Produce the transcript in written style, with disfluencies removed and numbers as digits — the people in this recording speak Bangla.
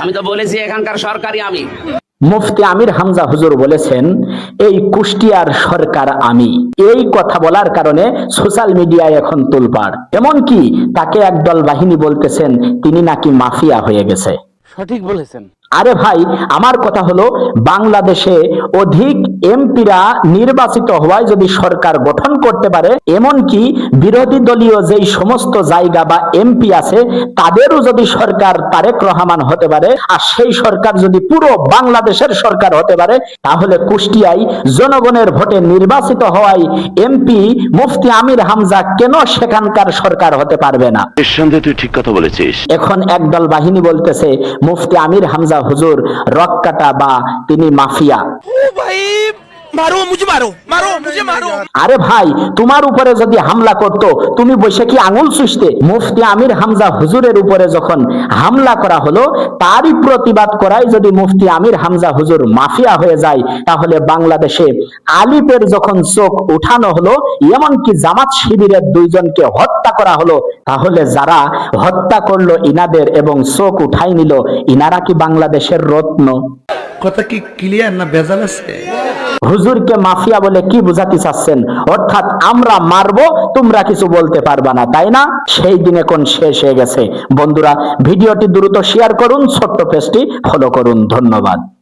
আমি তো বলেছি এখানকার সরকারি আমি। মুফতি আমির হামজা হুজুর বলেছেন এই কুষ্টিয়ার সরকার আমি। এই কথা বলার কারণে সোশ্যাল মিডিয়ায় এখন তোলপাড়। এমনকি তাকে একদল বাহিনী বলতেছেন তিনি নাকি মাফিয়া হয়ে গেছে। সঠিক বলেছেন। আরে ভাই, আমার কথা হলো বাংলাদেশে অধিক এমপিরা নির্বাচিত হওয়ায় যদি সরকার গঠন করতে পারে, এমনকি বিরোধী দলীয় যেই সমস্ত জায়গা বা এমপি আছে তাদেরও যদি সরকার তারেক রহমান হতে পারে, আর সেই সরকার যদি পুরো বাংলাদেশের সরকার হতে পারে, তাহলে কুষ্টিয়ায় জনগণের ভোটে নির্বাচিত হওয়ায় এমপি মুফতি আমির হামজা কেন সেখানকার সরকার হতে পারবে না? নিঃসন্দেহে তুই ঠিক কথা বলেছিস। এখন একদল বাহিনী বলতেছে মুফতি আমির হামজা হুজুর রক কাটা বা তিনি মাফিয়া। আরে ভাই, তোমার উপরে যদি হামলা করত তুমি বসে কি আঙুল চুষতে? মুফতি আমির হামজা হুজুরের উপরে যখন হামলা করা হলো, তারই প্রতিবাদ করায় যদি মুফতি আমির হামজা হুজুর মাফিয়া হয়ে যায়, তাহলে বাংলাদেশে আলিপের যখন চোখ উঠানো হলো, এমনকি জামাত শিবিরের 2 জনকে হত্যা করা হলো, তাহলে যারা হত্যা করলো ইনাদের এবং চোখ উঠাই নিল, ইনারা কি বাংলাদেশের রত্ন? কথা কি ক্লিয়ার না ভেজাল আছে? হুজুরকে মাফিয়া বলে কি বুঝাতে চাচ্ছেন? অর্থাৎ আমরা মারবো, তোমরা কিছু বলতে পারবা না, তাই না? সেই দিন এখন শেষ হয়ে গেছে। বন্ধুরা, ভিডিওটি দ্রুত শেয়ার করুন, ছোট্ট পেজটি ফলো করুন। ধন্যবাদ।